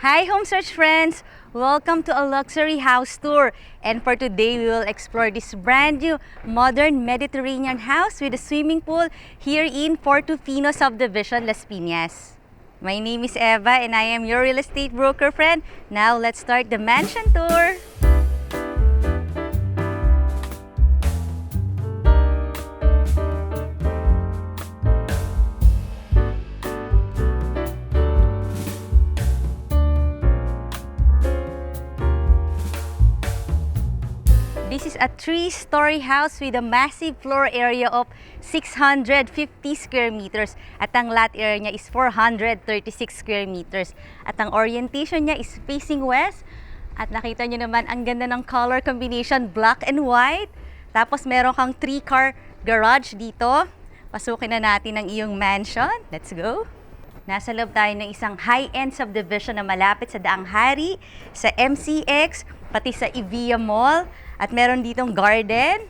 Hi Home Search friends! Welcome to a luxury house tour. And for today, we will explore this brand new modern Mediterranean house with a swimming pool here in Portofino Subdivision, Las Piñas. My name is Eva and I am your real estate broker friend. Now let's start the mansion tour. This is a 3-story house with a massive floor area of 650 square meters at ang lot area niya is 436 square meters at ang orientation niya is facing west at nakita niyo naman ang ganda ng color combination, black and white. Tapos meron kang 3-car garage dito. Pasukin na natin ang iyong mansion. Let's go! Nasa loob tayo ng isang high-end subdivision na malapit sa Daang Hari, sa MCX, pati sa Evia Mall. At meron ditong garden.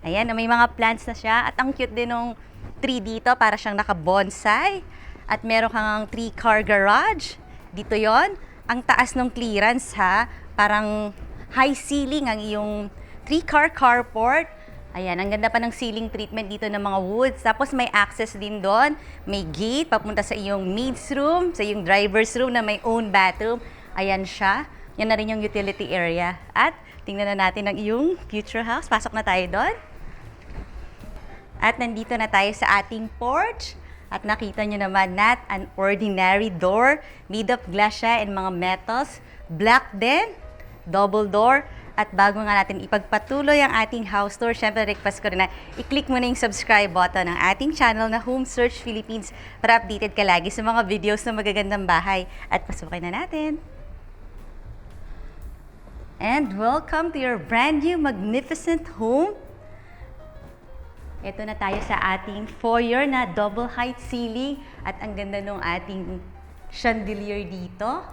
Ayan, may mga plants na siya. At ang cute din ng tree dito, para siyang naka-bonsai. At meron kang 3-car garage. Dito yon. Ang taas ng clearance ha. Parang high ceiling ang iyong 3-car carport. Ayan, ang ganda pa ng ceiling treatment dito ng mga woods. Tapos may access din doon. May gate, papunta sa iyong maid's room, sa iyong driver's room na may own bathroom. Ayan siya. Yan na rin yung utility area. At tingnan na natin ang iyong future house. Pasok na tayo doon. At nandito na tayo sa ating porch. At nakita nyo naman, not an ordinary door. Made of glass siya and mga metals. Black din. Double door. At bago nga natin ipagpatuloy ang ating house tour, syempre request ko rin na i-click mo na yung subscribe button ng ating channel na Home Search Philippines para updated ka lagi sa mga videos na magagandang bahay. At pasukin na natin. And welcome to your brand new magnificent home. Ito na tayo sa ating foyer na double height ceiling at ang ganda ng ating chandelier dito.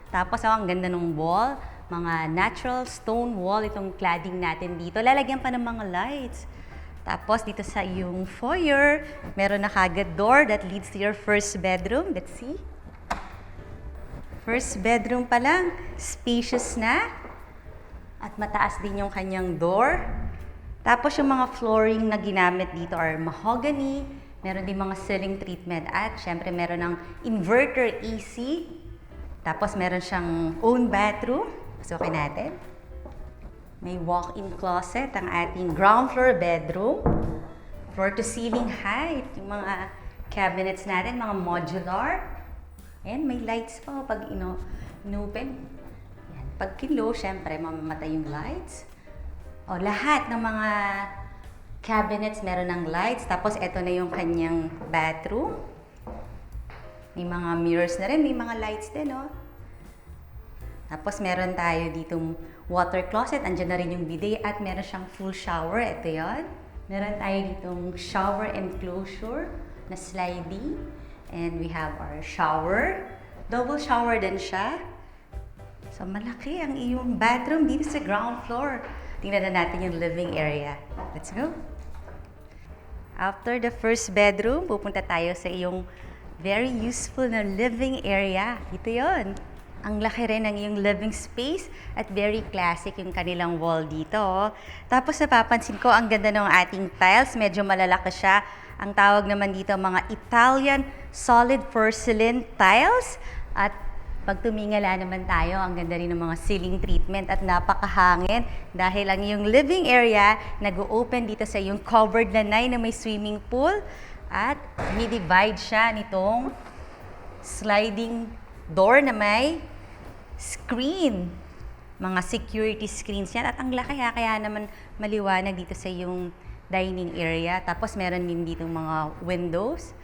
Tapos ang ganda ng wall, mga natural stone wall itong cladding natin dito. Lalagyan pa ng mga lights. Tapos dito sa iyong foyer, meron na kagad door that leads to your first bedroom. Let's see. First bedroom pa lang, spacious na. At mataas din yung kanyang door. Tapos yung mga flooring na ginamit dito are mahogany. Meron din mga ceiling treatment. At syempre meron ng inverter AC. Tapos meron siyang own bathroom. Pasukin natin. May walk-in closet ang ating ground floor bedroom. Floor to ceiling height. Yung mga cabinets natin, mga modular. Ayan, may lights pa pag inopen. Pag kilo, syempre, mamamatay yung lights. O, lahat ng mga cabinets meron ng lights. Tapos, ito na yung kanyang bathroom. May mga mirrors na rin. May mga lights din, oh. Tapos, meron tayo ditong water closet. Andiyan na rin yung bidet. At meron siyang full shower. Ito yon. Meron tayo ditong shower enclosure na sliding. And we have our shower. Double shower din siya. So, malaki ang iyong bathroom dito sa ground floor. Tingnan na natin yung living area. Let's go! After the first bedroom, pupunta tayo sa iyong very useful na living area. Ito yon. Ang laki rin ng iyong living space at very classic yung kanilang wall dito. Tapos napapansin ko, ang ganda ng ating tiles. Medyo malalaki siya. Ang tawag naman dito mga Italian solid porcelain tiles. At pag tumingala naman tayo, ang ganda rin ng mga ceiling treatment at napakahangin dahil ang iyong living area nag-open dito sa iyong covered lanay na may swimming pool at mi-divide siya nitong sliding door na may screen. Mga security screens yan at ang laki kaya naman maliwanag dito sa iyong dining area. Tapos meron din dito mga windows.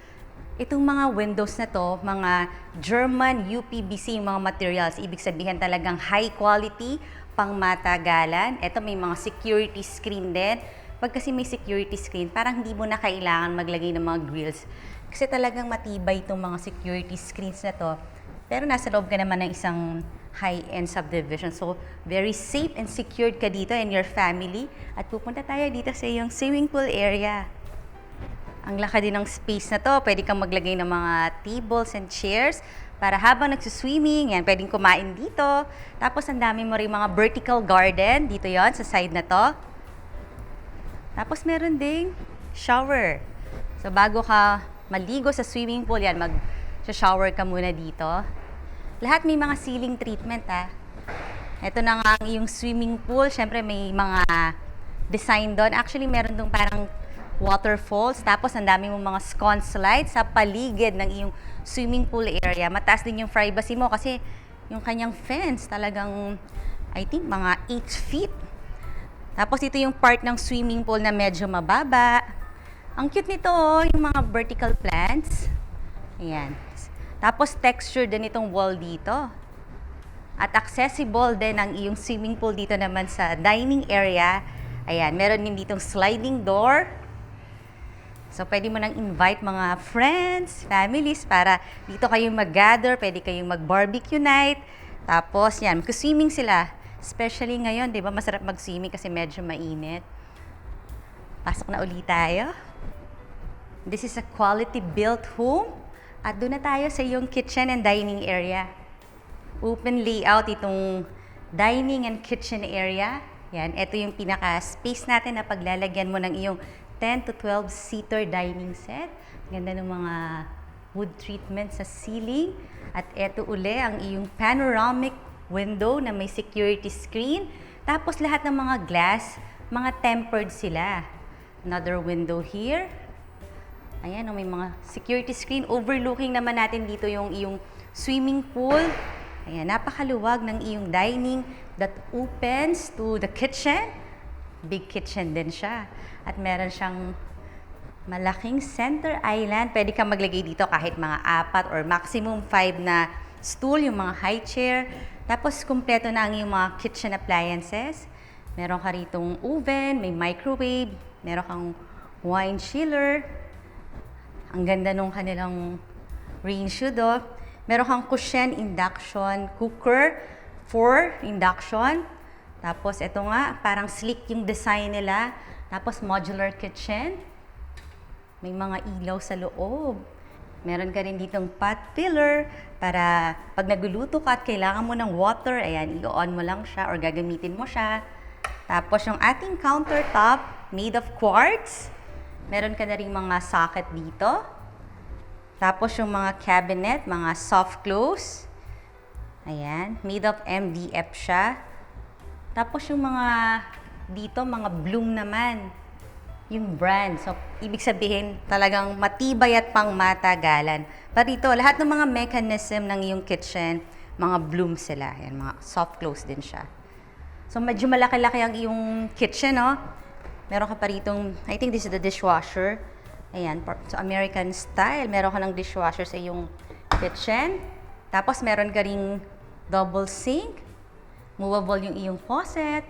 Itong mga windows na to, mga German UPVC mga materials. Ibig sabihin talagang high quality, pang matagalan. Ito may mga security screen din. Pag kasi may security screen, parang hindi mo na kailangan maglagay ng mga grills. Kasi talagang matibay itong mga security screens na to. Pero nasa loob ka naman ng isang high-end subdivision. So, very safe and secured ka dito and your family. At pupunta tayo dito sa iyong swimming pool area. Ang laki din ng space na to. Pwede kang maglagay ng mga tables and chairs Para habang nagsuswimming, yan, pwedeng kumain dito. Tapos ang dami mo rin mga vertical garden. Dito yon sa side na to. Tapos meron ding shower. So bago ka maligo sa swimming pool, yan, mag-shower ka muna dito. Lahat may mga ceiling treatment Ito na nga ang iyong swimming pool. Siyempre may mga design doon. Actually, meron doon parang waterfalls. Tapos ang dami mong mga scone slides sa paligid ng iyong swimming pool area. Mataas din yung privacy mo kasi yung kanyang fence talagang, I think, mga 8 feet. Tapos ito yung part ng swimming pool na medyo mababa. Ang cute nito, yung mga vertical plants. Ayan. Tapos texture din itong wall dito. At accessible din ang iyong swimming pool dito naman sa dining area. Ayan, meron din ditong sliding door. So, pwede mo nang invite mga friends, families para dito kayong mag-gather, pwede kayong mag-barbecue night. Tapos, yan, mag-swimming sila. Especially ngayon, di ba, masarap mag-swimming kasi medyo mainit. Pasok na ulit tayo. This is a quality built home. At doon na tayo sa iyong kitchen and dining area. Open layout itong dining and kitchen area. Yan, ito yung pinaka-space natin na paglalagyan mo ng iyong 10 to 12 seater dining set. Ganda ng mga wood treatment sa ceiling. At ito uli ang iyong panoramic window na may security screen. Tapos lahat ng mga glass, mga tempered sila. Another window here. Ayan, may mga security screen. Overlooking naman natin dito yung iyong swimming pool. Ayan, napakaluwag ng iyong dining that opens to the kitchen. Big kitchen din siya. At meron siyang malaking center island. Pwede kang maglagay dito kahit mga 4 or maximum 5 na stool, yung mga high chair. Tapos, kumpleto na ang iyong mga kitchen appliances. Meron ka ritong oven, may microwave, meron kang wine chiller. Ang ganda nung kanilang range do. Meron kang Cushion induction cooker for induction. Tapos ito nga, parang sleek yung design nila. Tapos modular kitchen. May mga ilaw sa loob. Meron ka rin ditong pot filler para pag nagluluto ka at kailangan mo ng water, ayan, i-on mo lang siya or gagamitin mo siya. Tapos yung ating countertop, made of quartz. Meron ka na rin mga socket dito. Tapos yung mga cabinet, mga soft close. Ayan, made of MDF siya. Tapos yung mga dito, mga bloom naman. Yung brand. So, ibig sabihin talagang matibay at pangmatagalan. Pero dito, lahat ng mga mechanism ng iyong kitchen, mga bloom sila. Ayan, mga soft close din siya. So, medyo malaki-laki ang iyong kitchen, no? Meron ka pa ritong, I think this is the dishwasher. Ayan, so American style. Meron ka ng dishwasher sa iyong kitchen. Tapos meron ka ring double sink. Movable yung iyong faucet.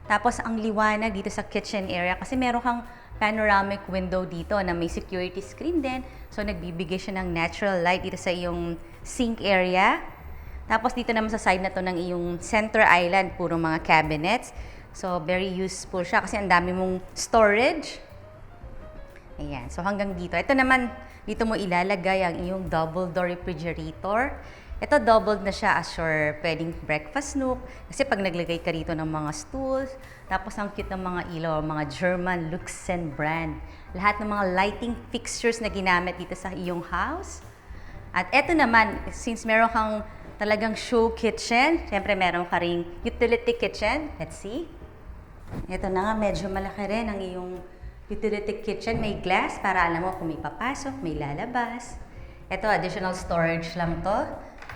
Tapos ang liwanag dito sa kitchen area kasi meron kang panoramic window dito na may security screen din. So nagbibigay siya ng natural light dito sa iyong sink area. Tapos dito naman sa side na to ng iyong center island, puro mga cabinets. So very useful siya kasi ang dami mong storage. Ayan, so hanggang dito. Ito naman, dito mo ilalagay ang iyong double door refrigerator. Ito doubled na siya as your pwedeng breakfast nook. Kasi pag naglagay ka rito ng mga stools, tapos ang cute ng mga ilaw, mga German Luxen brand. Lahat ng mga lighting fixtures na ginamit dito sa iyong house. At ito naman, since meron kang talagang show kitchen, syempre meron ka ring utility kitchen. Let's see. Ito na nga, medyo malaki rin ang iyong utility kitchen. May glass para alam mo kung may papasok, may lalabas. Ito, additional storage lang to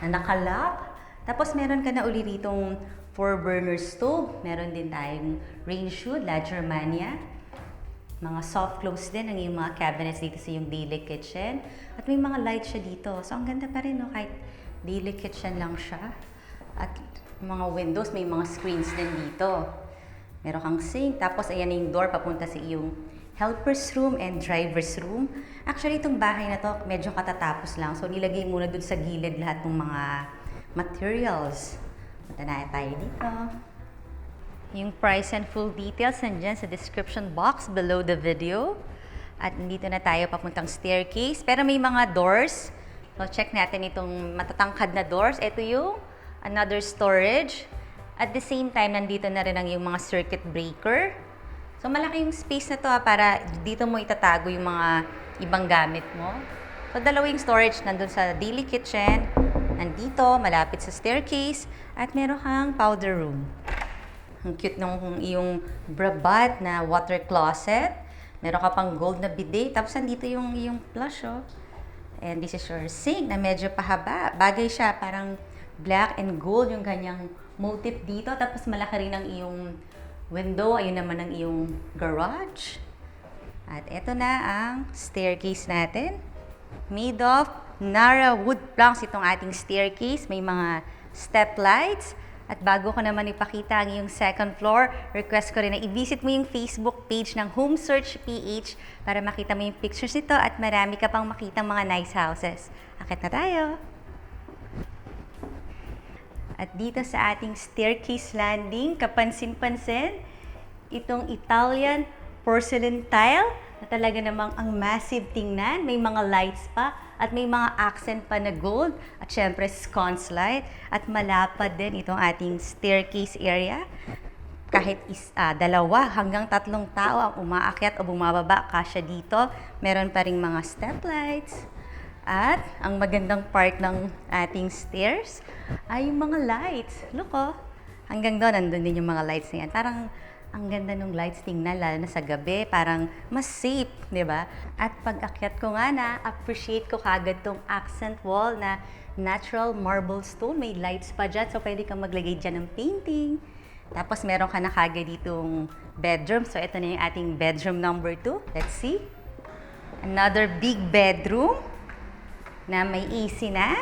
na nakalock. Tapos meron ka na uli ditong 4-burner stove. Meron din tayong range hood, La Germania. Mga soft close din ang iyong mga cabinets dito sa iyong daily kitchen. At may mga lights siya dito. So ang ganda pa rin, no? Kahit daily kitchen lang siya. At mga windows, may mga screens din dito. Meron kang sink. Tapos ayan yung door papunta sa iyong helper's room and driver's room. Actually, itong bahay na to, medyo katatapos lang. So, nilagay muna dun sa gilid lahat ng mga materials. Punta na tayo dito. Yung price and full details nandyan sa description box below the video. At nandito na tayo papuntang staircase. Pero may mga doors So, check natin itong matatangkad na doors. Ito yung another storage. At the same time, nandito na rin ang yung mga circuit breaker. So, malaki yung space na to para dito mo itatago yung mga ibang gamit mo. So, dalawa yung storage nandun sa daily kitchen. Nandito, malapit sa staircase. At meron kang powder room. Ang cute nung iyong Brabant na water closet. Meron ka pang gold na bidet. Tapos, nandito yung flush, oh. And this is your sink na medyo pahaba. Bagay siya, parang black and gold yung kanyang motif dito. Tapos, malaki rin ang iyong window. Ayun naman ang iyong garage. At eto na ang staircase natin. Made of Nara wood planks itong ating staircase. May mga step lights. At bago ko naman ipakita ang iyong second floor, request ko rin na i-visit mo yung Facebook page ng Home Search PH para makita mo yung pictures nito at marami ka pang makitang mga nice houses. Akit na tayo! At dito sa ating staircase landing, kapansin-pansin, itong Italian porcelain tile na talaga namang ang massive tingnan. May mga lights pa at may mga accent pa na gold at syempre sconce light. At malapad din itong ating staircase area. Kahit 2 hanggang 3 tao ang umaakyat o bumababa kasya dito, meron pa ring mga step lights. At ang magandang part ng ating stairs ay yung mga lights. Look, oh. Hanggang doon, nandun din yung mga lights na yan. Parang ang ganda ng lights tingnan, lalo na sa gabi. Parang mas safe, di ba? At pag-akyat ko nga appreciate ko kagad tong accent wall na natural marble stone. May lights pa dyan, so pwede kang maglagay dyan ng painting. Tapos meron ka na kagad ditong bedroom. So ito na yung ating bedroom number 2. Let's see. Another big bedroom na may AC na.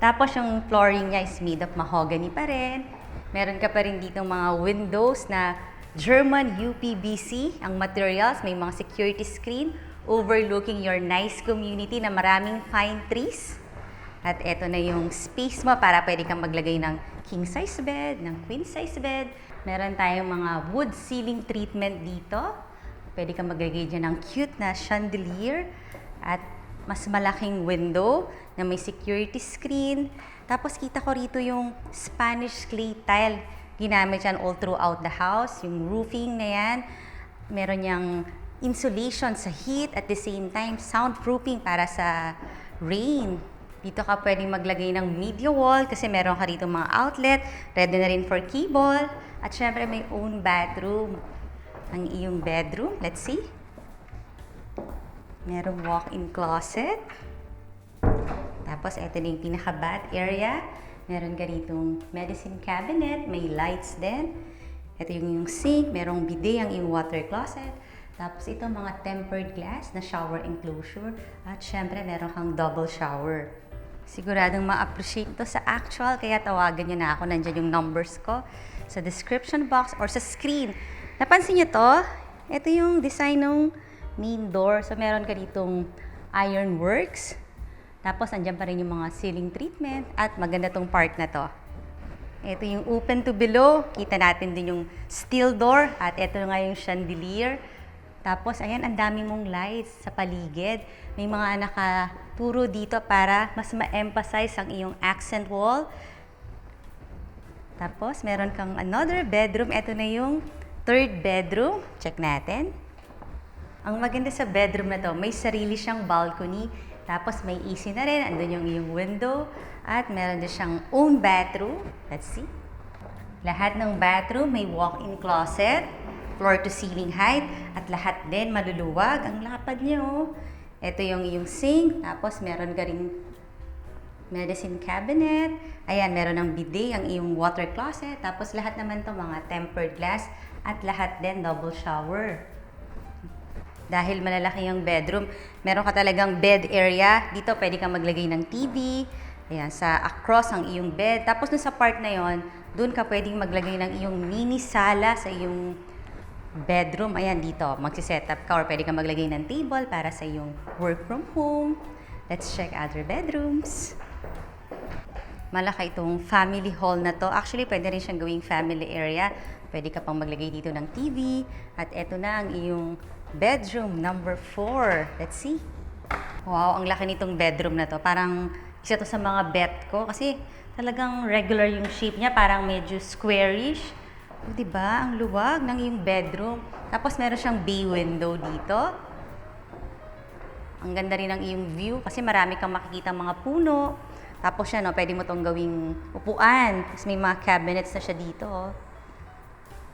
Tapos yung flooring niya is made of mahogany pa rin. Meron ka pa rin dito mga windows na German UPVC ang materials. May mga security screen overlooking your nice community na maraming pine trees. At eto na yung space mo para pwede kang maglagay ng king size bed, ng queen size bed. Meron tayong mga wood ceiling treatment dito. Pwede kang maglagay dyan ng cute na chandelier at mas malaking window na may security screen. Tapos kita ko rito yung Spanish clay tile. Ginamit yan all throughout the house. Yung roofing na yan, meron niyang insulation sa heat at the same time soundproofing para sa rain. Dito ka pwedeng maglagay ng media wall kasi meron ka rito mga outlet. Ready na rin for cable. At syempre may own bathroom. Ang iyong bedroom. Let's see. Merong walk-in closet. Tapos, ito na yung pinaka-bath area. Meron ka ditong medicine cabinet. May lights din. Ito yung sink. Merong bidet ang yung water closet. Tapos, ito mga tempered glass na shower enclosure. At syempre, meron kang double shower. Siguradong ma-appreciate to sa actual. Kaya tawagan nyo na ako. Nandyan yung numbers ko sa description box or sa screen. Napansin nyo to? Ito yung design ng main door. So, meron ka ditong ironworks. Tapos, andyan pa rin yung mga ceiling treatment at maganda tong part na to. Ito yung open to below. Kita natin din yung steel door at ito nga yung chandelier. Tapos, ayan, ang dami mong lights sa paligid. May mga nakaturo dito para mas ma-emphasize ang iyong accent wall. Tapos, meron kang another bedroom. Ito na yung third bedroom. Check natin. Ang maganda sa bedroom na to, may sarili siyang balcony. Tapos may AC na rin, andun yung iyong window. At meron din siyang own bathroom. Let's see. Lahat ng bathroom may walk-in closet, floor to ceiling height, at lahat din maluluwag. Ang lapad niya, oh. Ito yung iyong sink. Tapos meron ka ring medicine cabinet. Ayan, meron ng bidet ang iyong water closet. Tapos lahat naman to mga tempered glass at lahat din double shower. Dahil malalaki yung bedroom, meron ka talagang bed area. Dito pwede kang maglagay ng TV. Ayan, sa across ang iyong bed. Tapos dun sa part na yon, dun ka pwedeng maglagay ng iyong mini sala sa iyong bedroom. Ayan, dito. Magsiset up ka or pwede kang maglagay ng table para sa iyong work from home. Let's check other bedrooms. Malaki itong family hall na to. Actually, pwede rin siyang gawing family area. Pwede ka pang maglagay dito ng TV. At eto na ang iyong bedroom number 4. Let's see. Wow, ang laki nitong bedroom na to. Parang isa to sa mga bet ko kasi talagang regular yung shape niya, parang medyo squarish. O, diba? Ang luwag ng yung bedroom. Tapos meron siyang bay window dito. Ang ganda rin ng iyong view kasi marami kang makikita mga puno. Tapos siya, no, pwede mo tong gawing upuan. Tapos may mga cabinets na siya dito. Oh.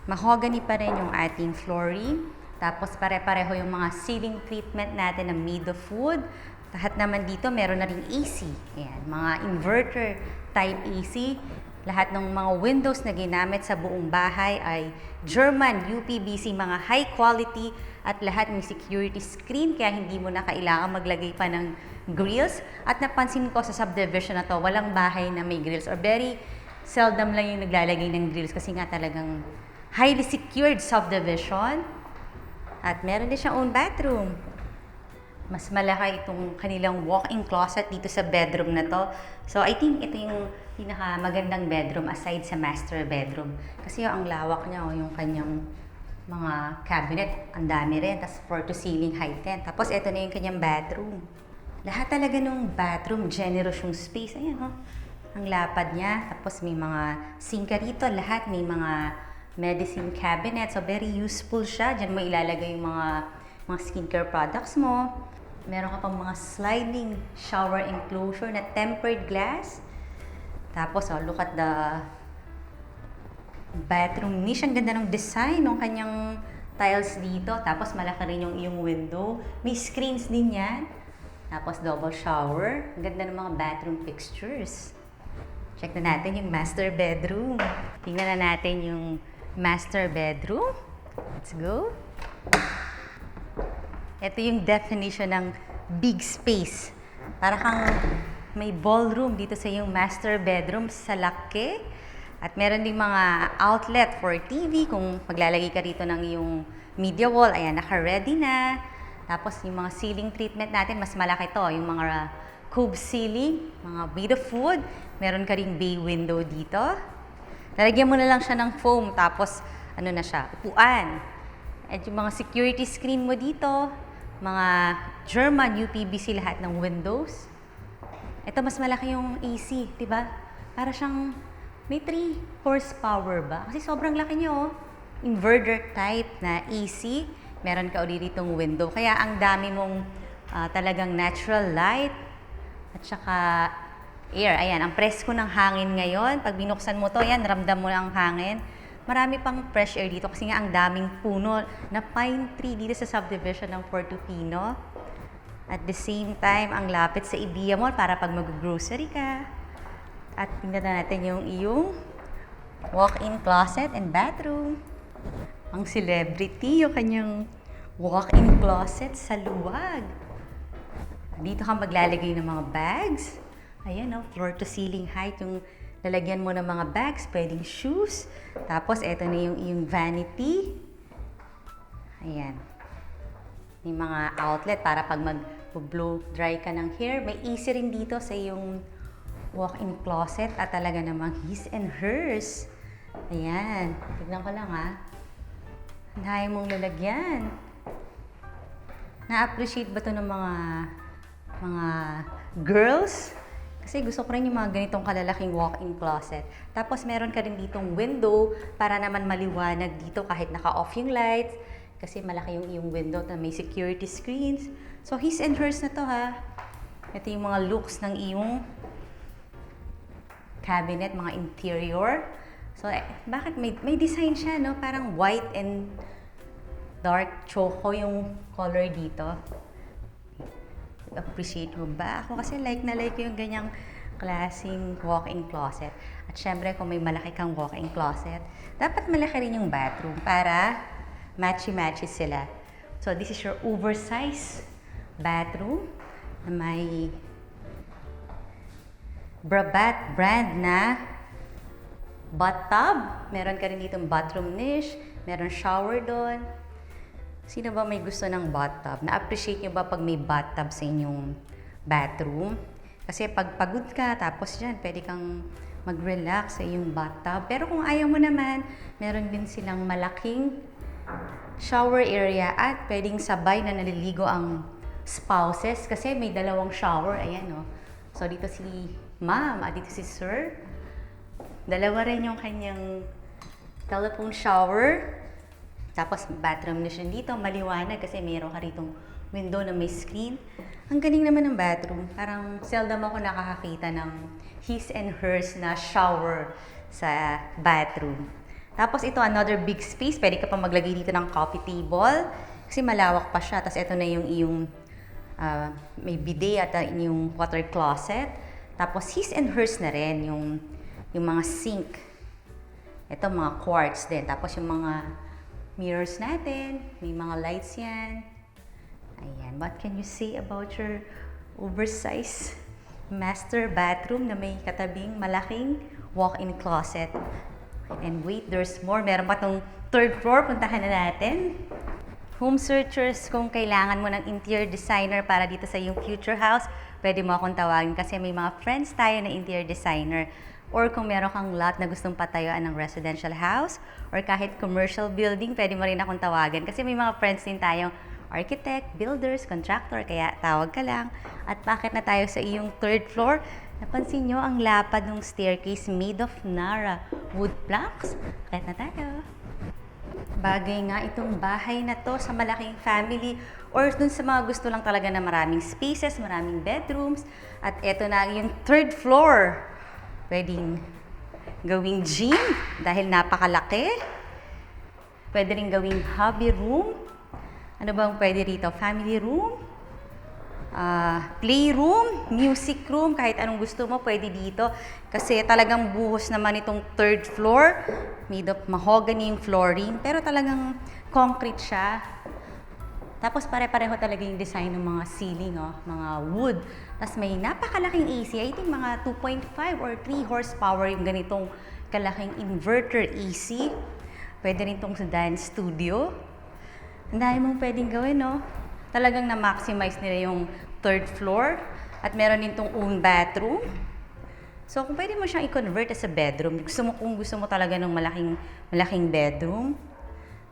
Mahogany pa rin yung ating flooring. Tapos pare-pareho yung mga ceiling treatment natin na made of wood. Lahat naman dito meron na ring AC. Ayan, mga inverter type AC. Lahat ng mga windows na ginamit sa buong bahay ay German UPVC, mga high quality at lahat may security screen kaya hindi mo na kailangan maglagay pa ng grills. At napansin ko sa subdivision na to, walang bahay na may grills or very seldom lang yung naglalagay ng grills kasi nga talagang highly secured subdivision. At meron din siyang own bathroom. Mas malaki itong kanilang walk-in closet dito sa bedroom na to. So, I think ito yung pinakamagandang bedroom aside sa master bedroom. Kasi ang lawak niya, yung kanyang mga cabinet, ang dami rin. Tapos floor to ceiling height din. Tapos ito na yung kanyang bathroom. Lahat talaga nung bathroom, generous yung space. Ayan, oh. Ang lapad niya. Tapos may mga sink rito. Lahat may mga medicine cabinet. So, very useful siya. Diyan mo ilalagay yung mga skincare products mo. Meron ka pang mga sliding shower enclosure na tempered glass. Tapos, oh, look at the bathroom niche. Ang ganda ng design ng kanyang tiles dito. Tapos, malaki rin yung iyong window. May screens din yan. Tapos, double shower. Ang ganda ng mga bathroom fixtures. Check na natin yung master bedroom. Tingnan na natin yung master bedroom. Let's go. Ito yung definition ng big space. Para kang may ballroom dito sa yung master bedroom sa laki. At meron ding mga outlet for TV. Kung maglalagay ka rito ng yung media wall, ayan, naka-ready na. Tapos yung mga ceiling treatment natin, mas malaki to. Yung mga cube ceiling, mga made of wood. Meron ka ring bay window dito. Lalagyan mo na lang siya ng foam. Tapos, ano na siya, upuan. At yung mga security screen mo dito, mga German UPVC lahat ng windows. Ito mas malaki yung AC, 'di ba? Para siyang may 3 horsepower ba? Kasi sobrang laki niya, oh. Inverter type na AC. Meron ka ulit ditong window. Kaya ang dami mong talagang natural light at saka air. Ayan, ang presko ng hangin ngayon. Pag binuksan mo to, yan, ramdam mo ang hangin. Marami pang fresh air dito kasi nga ang daming puno na pine tree dito sa subdivision ng Puerto Pino. At the same time, ang lapit sa Ibiya Mall para pag mag-grocery ka. At tingnan natin yung iyong walk-in closet and bathroom. Ang celebrity, yung kanyang walk-in closet sa luwag. Dito ka maglalagay ng mga bags. Ayan, oh, floor to ceiling height yung lalagyan mo ng mga bags, pwedeng shoes. Tapos, eto na yung iyong vanity. Ayan. May mga outlet para pag mag-blow dry ka ng hair. May easy rin dito sa iyong walk-in closet at talaga namang his and hers. Ayan. Tignan ko lang, ha. Ang dami mong lalagyan. Na-appreciate ba ito ng mga girls? Kasi gusto ko rin yung mga ganitong kalalaking walk-in closet. Tapos meron ka rin ditong window para naman maliwanag dito kahit naka-off yung lights. Kasi malaki yung iyong window na may security screens. So his and hers na to, ha. Ito yung mga looks ng iyong cabinet, mga interior. So bakit may design siya, no? Parang white and dark choco yung color dito. Appreciate mo ba? Ako kasi like na like yung ganyang klaseng walk-in closet. At syempre, kung may malaki kang walk-in closet, dapat malaki rin yung bathroom para matchy-matchy sila. So, this is your oversized bathroom na may Brabat brand na bathtub. Meron ka rin ditong bathroom niche. Meron shower doon. Sino ba may gusto ng bathtub? Na-appreciate nyo ba pag may bathtub sa inyong bathroom? Kasi pag pagod ka, tapos dyan, pwede kang mag-relax sa iyong bathtub. Pero kung ayaw mo naman, meron din silang malaking shower area at pwedeng sabay na naliligo ang spouses kasi may dalawang shower. Ayan, no? So, dito si ma'am at dito si sir. Dalawa rin yung kanyang telephone shower. Tapos, bathroom na siya dito. Maliwanag kasi mayroon ka ritong window na may screen. Ang galing naman ng bathroom. Parang seldom ako nakakakita ng his and hers na shower sa bathroom. Tapos ito, another big space. Pwede ka pa maglagay dito ng coffee table. Kasi malawak pa siya. Tapos ito na yung iyong may bidet at yung water closet. Tapos his and hers na rin. Yung mga sink. Ito, mga quartz din. Tapos yung mga mirrors natin. May mga lights yan. Ayan, what can you say about your oversized master bathroom na may katabing malaking walk-in closet? And wait, there's more. Meron pa tong third floor. Puntahan na natin. Home searchers, kung kailangan mo ng interior designer para dito sa iyong future house, pwede mo akong tawagin kasi may mga friends tayo na interior designer. Or kung meron kang lot na gustong patayuan ng residential house or kahit commercial building, pwede mo rin akong tawagan kasi may mga friends din tayong architect, builders, contractor, kaya tawag ka lang. At bakit na tayo sa iyong third floor? Napansin nyo ang lapad ng staircase made of Nara wood planks? Bakit na tayo? Bagay nga itong bahay na to sa malaking family or dun sa mga gusto lang talaga na maraming spaces, maraming bedrooms. At eto na yung third floor. Pwedeng gawing gym dahil napakalaki. Pwede rin gawing hobby room. Ano bang pwede rito? Family room, playroom, music room, kahit anong gusto mo pwede dito. Kasi talagang buhos naman itong third floor. Made of mahogany yung flooring, pero talagang concrete siya. Tapos pare-pareho talaga yung design ng mga ceiling, mga wood. Tapos may napakalaking AC, I think mga 2.5 or 3 horsepower yung ganitong kalaking inverter AC. Pwede rin itong sa dance studio. Ang dami mong pwedeng gawin, no? Talagang na-maximize nila yung third floor. At meron din itong own bathroom. So, kung pwede mo siyang i-convert as a bedroom, kung gusto mo talaga ng malaking bedroom,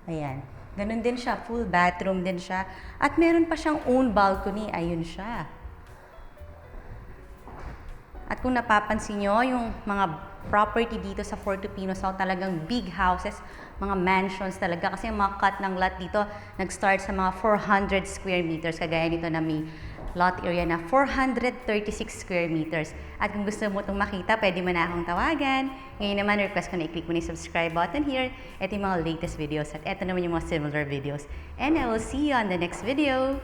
ayan. Ganun din siya, full bathroom din siya. At meron pa siyang own balcony, ayun siya. At kung napapansin nyo, yung mga property dito sa Fort Pino South, talagang big houses, mga mansions talaga. Kasi yung mga cut ng lot dito, nag-start sa mga 400 square meters. Kagaya nito na may lot area na 436 square meters. At kung gusto mo itong makita, pwede mo na akong tawagan. Ngayon naman, request ko na i-click mo na yung subscribe button here. Ito yung mga latest videos. At ito naman yung mga similar videos. And I will see you on the next video.